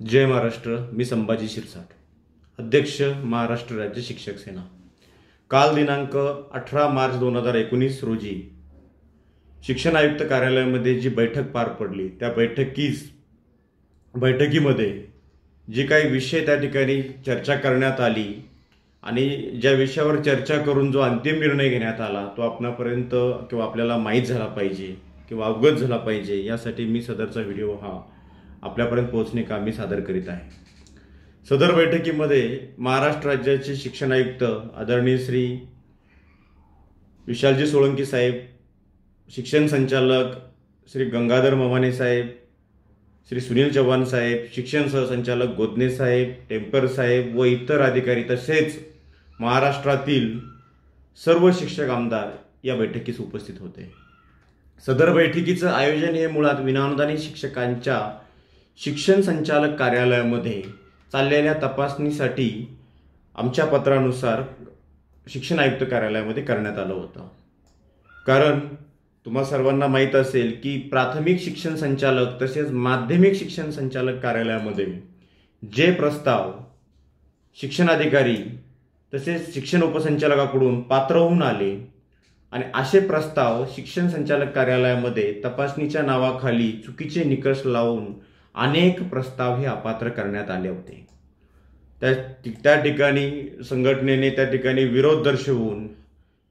जय महाराष्ट्र। मी संभाजी शिरसाट, अध्यक्ष महाराष्ट्र राज्य शिक्षक सेना। काल दिनांक 18 मार्च 2019 रोजी शिक्षण आयुक्त कार्यालयामध्ये जी बैठक पार पडली, त्या बैठकीमध्ये जे काही विषय त्या ठिकाणी चर्चा करण्यात आली आणि ज्या विषयावर चर्चा करून जो अंतिम निर्णय घेण्यात आला तो आपणापर्यंत किंवा आपल्याला माहीत झाला पाहिजे किंवा अवगत झाला पाहिजे, यासाठी मी सदरचा व्हिडिओ हा आपल्यापर्यंत पोहोचणे काम मी सादर करीत आहे। सदर बैठकीमध्ये महाराष्ट्र राज्याचे शिक्षण आयुक्त आदरणीय श्री विशालजी सोळंकी साहेब, शिक्षण संचालक श्री गंगाधर ममाने साहेब, श्री सुनील चव्हाण साहेब, शिक्षण सहसंचालक गोदने साहेब, टेम्पर साहेब व इतर अधिकारी तसेच महाराष्ट्रातील सर्व शिक्षक आमदार या बैठकीस उपस्थित होते। सदर बैठकीचं आयोजन हे मुळात विनाअनुदानित शिक्षकांच्या शिक्षण संचालक कार्यालयामध्ये चाललेल्या तपासणीसाठी आमच्या पत्रानुसार शिक्षण आयुक्त कार्यालयामध्ये करण्यात आलं होतं। कारण तुम्हा सर्वांना माहीत असेल की प्राथमिक शिक्षण संचालक तसेच माध्यमिक शिक्षण संचालक कार्यालयामध्ये जे प्रस्ताव शिक्षणाधिकारी तसेच शिक्षण उपसंचालकाकडून पात्र होऊन आले आणि असे प्रस्ताव शिक्षण संचालक कार्यालयामध्ये तपासणीच्या नावाखाली चुकीचे निकष लावून अनेक प्रस्ताव हे अपात्र करण्यात आले होते। त्या ठिकाणी संघटनेने त्या ठिकाणी विरोध दर्शवून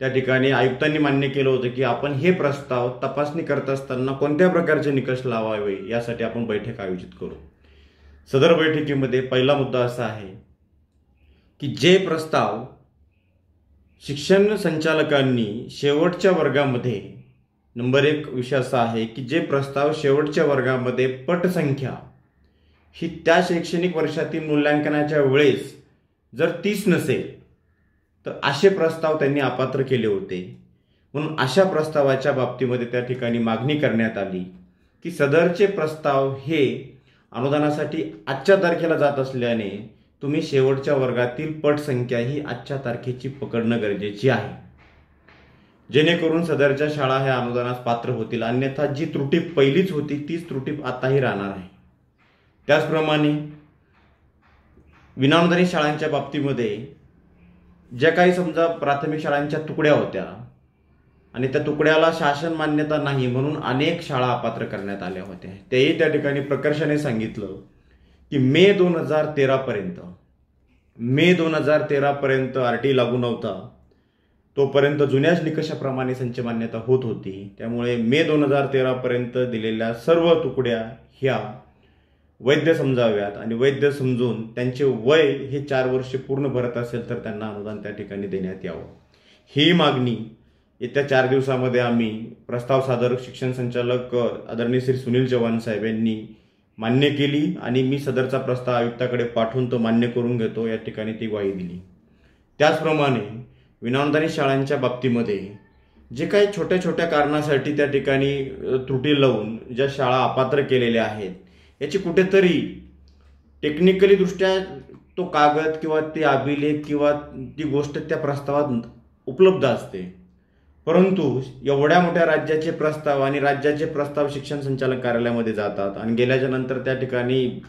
त्या ठिकाणी आयुक्तांनी मान्य केलं होतं की आपण हे प्रस्ताव तपासणी करत असताना कोणत्या प्रकारचे निकष लावावे यासाठी आपण बैठक आयोजित करू। सदर बैठकीमध्ये पहिला मुद्दा असा आहे की जे प्रस्ताव शिक्षण संचालकांनी शेवटच्या वर्गामध्ये, नंबर 1 विषय असा आहे की जे प्रस्ताव शेवटच्या वर्गामध्ये पटसंख्या ही त्या शैक्षणिक वर्षातील मूल्यांकनाच्या वेळेस जर 30 नसेल तर असे प्रस्ताव त्यांनी अपात्र केले होते। म्हणून अशा प्रस्तावाच्या बाबतीमध्ये त्या ठिकाणी मागणी करण्यात आली की सदरचे प्रस्ताव हे अनुदानासाठी आजच्या तारखेला जात असल्याने तुम्ही शेवटच्या वर्गातील पटसंख्या ही आजच्या तारखेची पकडणं गरजेची आहे, जेणेकरून सदरच्या शाळा ह्या अनुदानास पात्र होतील। अन्यथा जी त्रुटी पहिलीच होती तीच त्रुटी आताही राहणार आहे। त्याचप्रमाणे विनाअनुदानित शाळांच्या बाबतीमध्ये ज्या काही समजा प्राथमिक शाळांच्या तुकड्या होत्या आणि त्या तुकड्याला शासन मान्यता नाही म्हणून अनेक शाळा अपात्र करण्यात आल्या होत्या, तेही त्या ठिकाणी प्रकर्षाने सांगितलं की मे 2013 पर्यंत RT लागू नव्हता, तोपर्यंत जुन्याच निकषाप्रमाणे संच मान्यता होत होती। त्यामुळे मे 2013 पर्यंत दिलेल्या सर्व तुकड्या ह्या वैध समजाव्यात आणि वैध समजून त्यांचे वय हे 4 वर्ष पूर्ण भरत असेल तर त्यांना अनुदान त्या ठिकाणी देण्यात यावं। ही मागणी येत्या 4 दिवसामध्ये आम्ही प्रस्ताव सादर शिक्षण संचालक आदरणीय श्री सुनील चव्हाण साहेब यांनी मान्य केली आणि मी सदरचा प्रस्ताव आयुक्ताकडे पाठवून तो मान्य करून घेतो, या ठिकाणी ती ग्वाही दिली। त्याचप्रमाणे विनाअनुदानित शाळांच्या बाबतीमध्ये जे काही छोट्या छोट्या कारणासाठी त्या ठिकाणी त्रुटी लावून ज्या शाळा अपात्र केलेल्या आहेत, याची कुठेतरी टेक्निकली दृष्ट्या तो कागद किंवा ते अभिलेख किंवा ती गोष्ट त्या प्रस्तावात उपलब्ध असते, परंतु एवढ्या मोठ्या राज्याचे प्रस्ताव आणि राज्याचे प्रस्ताव शिक्षण संचालक कार्यालयामध्ये जातात आणि गेल्याच्या नंतर त्या ठिकाणी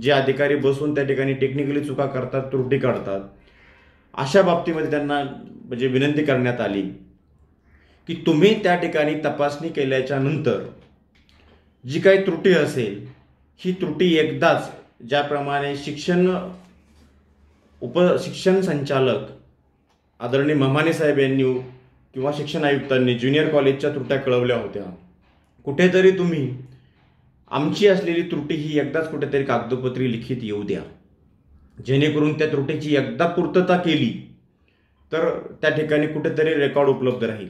जे अधिकारी बसून त्या ठिकाणी टेक्निकली चुका करतात, त्रुटी काढतात। अशा बाबतीमध्ये त्यांना म्हणजे विनंती करण्यात आली की तुम्ही त्या ठिकाणी तपासणी केल्याच्या नंतर जी काही त्रुटी असेल ही त्रुटी एकदाच ज्याप्रमाणे शिक्षण संचालक आदरणीय ममाने साहेब यांनी किंवा शिक्षण आयुक्तांनी ज्युनियर कॉलेजच्या त्रुट्या कळवल्या होत्या, कुठेतरी तुम्ही आमची असलेली त्रुटी ही एकदाच कुठेतरी कागदोपत्री लिखित येऊ द्या, जेणेकरून त्या त्रुटीची एकदा पूर्तता केली तर त्या ठिकाणी कुठेतरी रेकॉर्ड उपलब्ध राहील।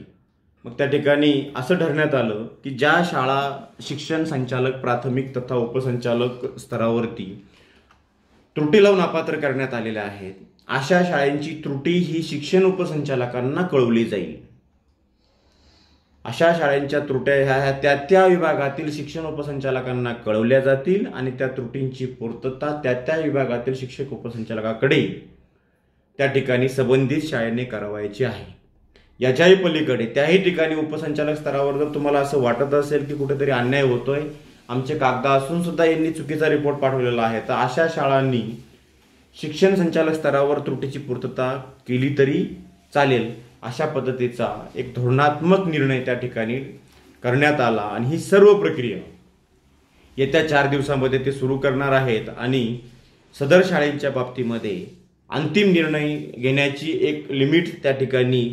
मग त्या ठिकाणी असं ठरण्यात आलं की ज्या शाळा शिक्षण संचालक प्राथमिक तथा उपसंचालक स्तरावरती त्रुटी लावून अपात्र करण्यात आलेल्या आहेत, अशा शाळांची त्रुटी ही शिक्षण उपसंचालकांना कळवली जाईल। अशा शाळांच्या त्रुट्या ह्या त्या विभागातील शिक्षण उपसंचालकांना कळवल्या जातील आणि त्या त्रुटींची पूर्तता त्या विभागातील शिक्षक उपसंचालकाकडे त्या ठिकाणी संबंधित शाळेने करावायची आहे। याच्याही पलीकडे त्याही ठिकाणी उपसंचालक स्तरावर जर तुम्हाला असं वाटत असेल की कुठेतरी अन्याय होतोय आमचे कागद असून सुद्धा यांनी चुकीचा रिपोर्ट पाठवलेला आहे. तर अशा शाळांनी शिक्षण संचालक स्तरावर त्रुटीची पूर्तता केली तरी चालेल अशा पद्धतीचा एक धोरणात्मक निर्णय त्या ठिकाणी करण्यात आला आणि ही सर्व प्रक्रिया येत्या 4 दिवसांमध्ये ते सुरू करणार आहेत आणि सदर शाळेच्या बाबतीमध्ये अंतिम निर्णय घेण्याची एक लिमिट त्या ठिकाणी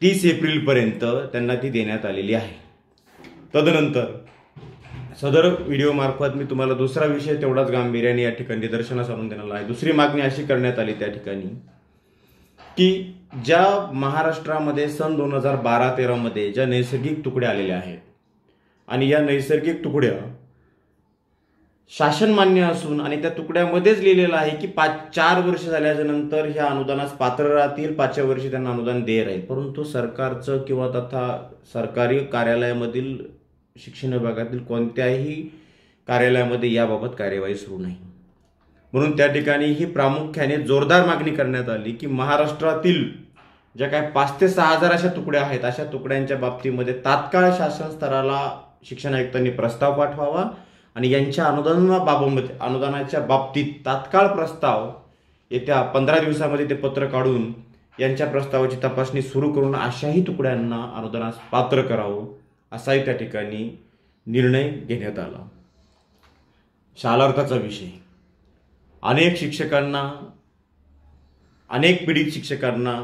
30 एप्रिलपर्यंत त्यांना ती देण्यात आलेली आहे. तदनंतर सदर व्हिडिओमार्फत मी तुम्हाला दुसरा विषय तेवढाच गांभीर्याने या ठिकाणी निदर्शनास आणून देण्यात आहे. दुसरी मागणी अशी करण्यात आली त्या ठिकाणी की ज्या महाराष्ट्रामध्ये सन 2012-13 मध्ये ज्या नैसर्गिक तुकड्या आलेल्या आहेत आणि या नैसर्गिक तुकड्या शासन मान्य असून आणि त्या तुकड्यामध्येच लिहिलेलं आहे की 4 वर्ष झाल्याच्या नंतर ह्या अनुदानास पात्र राहतील, 5व्या वर्षी त्यांना अनुदान देय राहील. परंतु सरकारचं किंवा तथा सरकारी कार्यालयामधील शिक्षण विभागातील कोणत्याही कार्यालयामध्ये याबाबत कार्यवाही सुरू नाही. म्हणून त्या ठिकाणी ही प्रामुख्याने जोरदार मागणी करण्यात आली की महाराष्ट्रातील ज्या काय 5 ते 6 हजार अशा तुकड्या आहेत अशा तुकड्यांच्या बाबतीमध्ये तात्काळ शासन स्तराला शिक्षण आयुक्तांनी प्रस्ताव पाठवावा आणि यांच्या अनुदानाच्या बाबतीत तात्काळ प्रस्ताव येत्या 15 दिवसामध्ये ते पत्र काढून यांच्या प्रस्तावाची तपासणी सुरू करून अशाही तुकड्यांना अनुदानास पात्र करावं असाही त्या ठिकाणी निर्णय घेण्यात आला. शालार्थाचा विषय अनेक शिक्षकांना, अनेक पीडित शिक्षकांना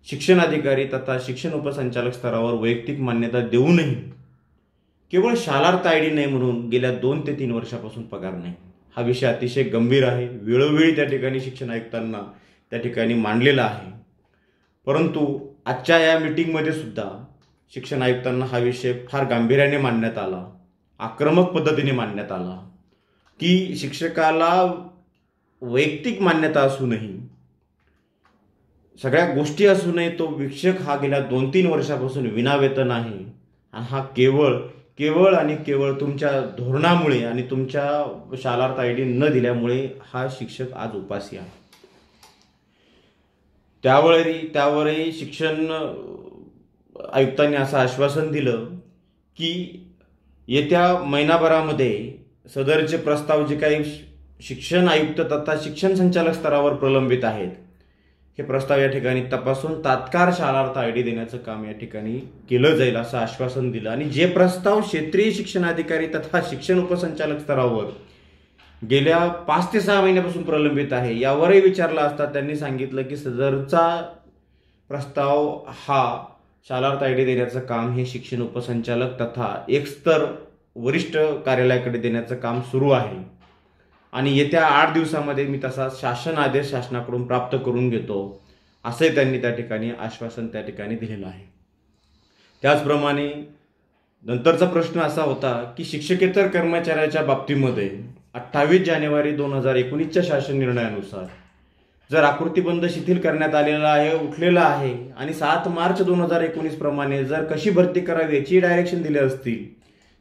शिक्षण अधिकारी तथा शिक्षण उपसंचालक स्तरावर वैयक्तिक मान्यता देऊनही केवळ शालार्थ आयडी नाही म्हणून गेल्या 2 ते 3 वर्षापासून पगार नाही. हा विषय अतिशय गंभीर आहे. वेळोवेळी त्या ठिकाणी शिक्षण आयुक्तांना त्या ठिकाणी मांडलेला आहे. परंतु आजच्या या मीटिंगमध्ये सुद्धा शिक्षण आयुक्तांना हा विषय फार गांभीर्याने मांडण्यात आला, आक्रमक पद्धतीने मांडण्यात आला की शिक्षकाला वैयक्तिक मान्यता असूनही, सगळ्या गोष्टी असूनही तो शिक्षक हा गेल्या 2-3 वर्षापासून विनावेतन आहे आणि हा केवळ आणि केवळ तुमच्या धोरणामुळे आणि तुमच्या शालार्थ आयडी न दिल्यामुळे हा शिक्षक आज उपासी आहे. त्यावरही शिक्षण आयुक्तांनी असं आश्वासन दिलं की येत्या महिनाभरामध्ये सदरचे प्रस्ताव जे काही शिक्षण आयुक्त तथा शिक्षण संचालक स्तरावर प्रलंबित आहेत हे प्रस्ताव या ठिकाणी तपासून तात्काळ शालार्थ आयडी देण्याचं काम या ठिकाणी केलं जाईल असं आश्वासन दिलं. आणि जे प्रस्ताव क्षेत्रीय शिक्षण अधिकारी तथा शिक्षण उपसंचालक स्तरावर गेल्या 5 ते 6 महिन्यापासून प्रलंबित आहे यावरही विचारलं असता त्यांनी सांगितलं की सदरचा प्रस्ताव हा शालार्थ आयडी देण्याचं काम हे शिक्षण उपसंचालक तथा एक स्तर वरिष्ठ कार्यालयाकडे देण्याचं काम सुरू आहे आणि येत्या 8 दिवसामध्ये मी तसा शासन आदेश शासनाकडून प्राप्त करून घेतो असे त्यांनी त्या ठिकाणी आश्वासन त्या ठिकाणी दिलेलं आहे. त्याचप्रमाणे नंतरचा प्रश्न असा होता की शिक्षकेतर कर्मचाऱ्याच्या बाबतीमध्ये 28 जानेवारी 2019च्या शासन निर्णयानुसार जर आकृतीबंध शिथिल करण्यात आलेला आहे, उठलेला आहे आणि 7 मार्च 2019 प्रमाणे जर कशी भरती करावी याची डायरेक्शन दिली असतील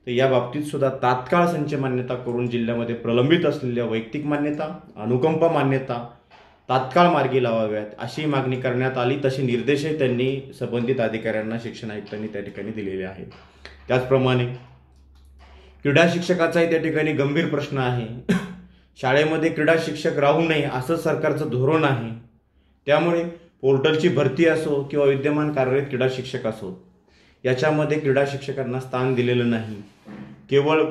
तर या बाबतीत सुद्धा तात्काळ संच मान्यता करून जिल्ह्यामध्ये प्रलंबित असलेल्या वैयक्तिक मान्यता, अनुकंप मान्यता तात्काळ मार्गी लावाव्यात अशी मागणी करण्यात आली. तसे निर्देशही त्यांनी संबंधित अधिकाऱ्यांना शिक्षण आयुक्तांनी त्या ठिकाणी दिलेले आहेत. त्याचप्रमाणे क्रीडा शिक्षकाचाही त्या ठिकाणी गंभीर प्रश्न आहे. शाळेमध्ये क्रीडा शिक्षक राहू नये असं सरकारचं धोरण आहे. त्यामुळे पोर्टलची भरती असो किंवा विद्यमान कार्यरत क्रीडा शिक्षक असो याच्यामध्ये क्रीडा शिक्षकांना स्थान दिलेलं नाही. केवळ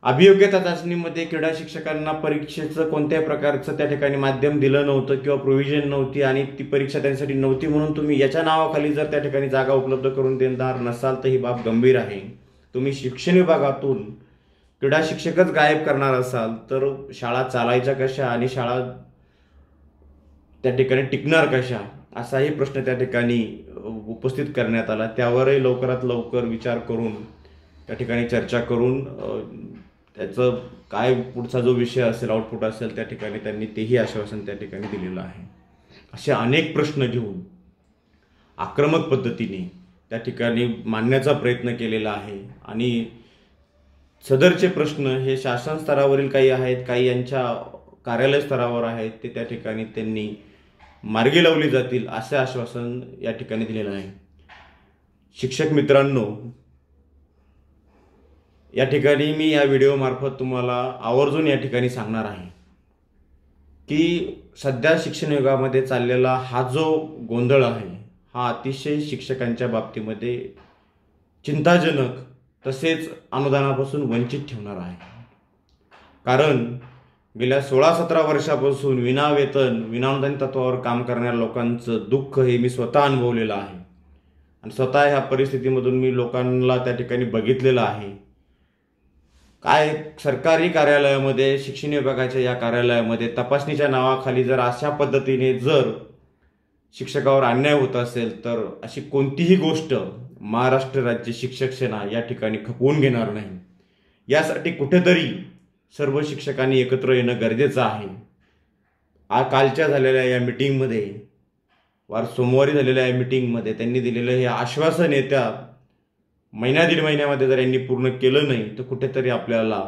अभियोग्यता चाचणीमध्ये क्रीडा शिक्षकांना परीक्षेचं कोणत्याही प्रकारचं त्या ठिकाणी माध्यम दिलं नव्हतं किंवा प्रोव्हिजन नव्हती आणि ती परीक्षा त्यांच्यासाठी नव्हती म्हणून तुम्ही याच्या नावाखाली जर त्या ठिकाणी जागा उपलब्ध करून देणार नसाल तर ही बाब गंभीर आहे. तुम्ही शिक्षण विभागातून क्रीडा शिक्षकच गायब करणार असाल तर शाळा चालायच्या कशा आणि शाळा त्या ठिकाणी टिकणार कशा असाही प्रश्न त्या ठिकाणी उपस्थित करण्यात आला. त्यावरही लवकरात लवकर विचार करून त्या ठिकाणी चर्चा करून त्याचं काय पुढचा जो विषय असेल, आउटपुट असेल त्या ठिकाणी त्यांनी तेही आश्वासन त्या ठिकाणी दिलेलं आहे. असे अनेक प्रश्न घेऊन आक्रमक पद्धतीने त्या ठिकाणी मांडण्याचा प्रयत्न केलेला आहे आणि सदरचे प्रश्न हे शासन स्तरावरील काही आहेत, काही यांच्या कार्यालय स्तरावर आहेत, ते त्या ठिकाणी त्यांनी मार्गी लावली जातील असे आश्वासन या ठिकाणी दिलेलं आहे. शिक्षक मित्रांनो, या ठिकाणी मी या व्हिडिओमार्फत तुम्हाला आवर्जून या ठिकाणी सांगणार आहे की सध्या शिक्षण विभागामध्ये चाललेला हा जो गोंधळ आहे हा अतिशय शिक्षकांच्या बाबतीमध्ये चिंताजनक तसेच अनुदानापासून वंचित ठेवणार आहे। कारण गेल्या 16-17 वर्षापासून विनावेतन विनाअनुदान तत्वावर काम करणाऱ्या लोकांचं दुःख हे मी स्वतः अनुभवलेलं आहे आणि स्वतः ह्या परिस्थितीमधून मी लोकांना त्या ठिकाणी बघितलेलं आहे। काय सरकारी कार्यालयामध्ये शिक्षण विभागाच्या या कार्यालयामध्ये तपासणीच्या नावाखाली जर अशा पद्धतीने जर शिक्षकावर अन्याय होत असेल तर अशी कोणतीही गोष्ट महाराष्ट्र राज्य शिक्षक सेना या ठिकाणी खपवून घेणार नाही। यासाठी कुठेतरी सर्व शिक्षकांनी एकत्र येणं गरजेचं आहे। कालच्या झालेल्या या मीटिंगमध्ये सोमवारी झालेल्या या मीटिंगमध्ये त्यांनी दिलेलं हे आश्वासन येत्या दीड महिन्यामध्ये जर यांनी पूर्ण केलं नाही तर कुठेतरी आपल्याला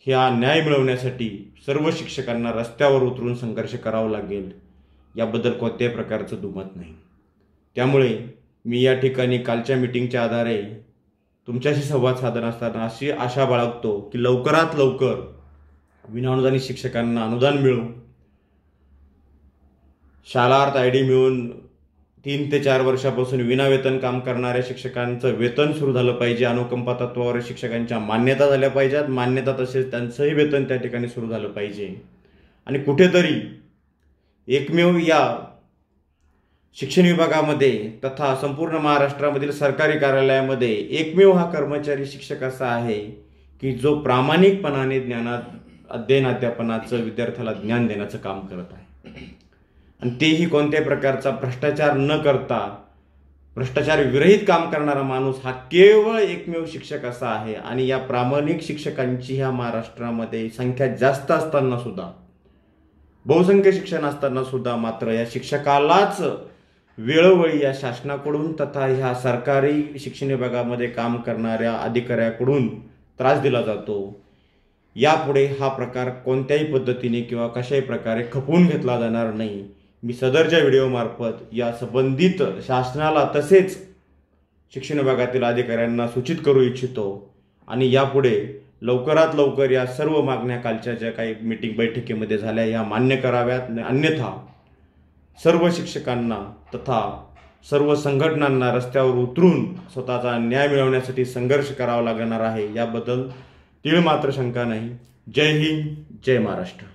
ह्या न्याय मिळवण्यासाठी सर्व शिक्षकांना रस्त्यावर उतरून संघर्ष करावा लागेल, याबद्दल कोणत्याही प्रकारचं दुमत नाही। त्यामुळे मी या ठिकाणी कालच्या मीटिंगच्या आधारे तुमच्याशी संवाद साधन असताना अशी आशा बाळगतो की लवकरात लवकर विनाअनुदानित शिक्षकांना अनुदान मिळो, शालार्थ ID मिळून 3 ते 4 वर्षापासून विनावेतन काम करणाऱ्या शिक्षकांचं वेतन सुरू झालं पाहिजे। अनुकंपा तत्वावर शिक्षकांच्या मान्यता झाल्या पाहिजेत, मान्यता तसेच त्यांचंही वेतन त्या ठिकाणी सुरू झालं पाहिजे आणि कुठेतरी एकमेव या शिक्षण विभागामध्ये तथा संपूर्ण महाराष्ट्रामधील सरकारी कार्यालयामध्ये एकमेव हा कर्मचारी शिक्षक असा आहे की जो प्रामाणिकपणाने अध्ययन अध्यापनाचं विद्यार्थ्याला ज्ञान देण्याचं काम करत आहे आणि तेही कोणत्याही प्रकारचा भ्रष्टाचार न करता भ्रष्टाचार विरहित काम करणारा माणूस हा केवळ एकमेव शिक्षक असा आहे। आणि या प्रामाणिक शिक्षकांची ह्या महाराष्ट्रामध्ये संख्या जास्त असताना सुद्धा, बहुसंख्य शिक्षण असताना सुद्धा मात्र या शिक्षकालाच वेळोवेळी या शासनाकडून तथा ह्या सरकारी शिक्षण विभागामध्ये काम करणाऱ्या अधिकाऱ्याकडून त्रास दिला जातो। यापुढे हा प्रकार कोणत्याही पद्धतीने किंवा कशाही प्रकारे खपवून घेतला जाणार नाही। मी सदरच्या व्हिडिओमार्फत या संबंधित शासनाला तसेच शिक्षण विभागातील अधिकाऱ्यांना सूचित करू इच्छितो आणि यापुढे लवकरात लवकर या सर्व मागण्या कालच्या ज्या काही मीटिंग बैठकीमध्ये झाल्या या मान्य कराव्यात, अन्यथा सर्व शिक्षकांना तथा सर्व संघटनांना रस्त्यावर उतरून स्वतःचा न्याय मिळवण्यासाठी संघर्ष करावा लागणार आहे, याबद्दल तीळ मात्र शंका नाही। जय हिंद, जय महाराष्ट्र।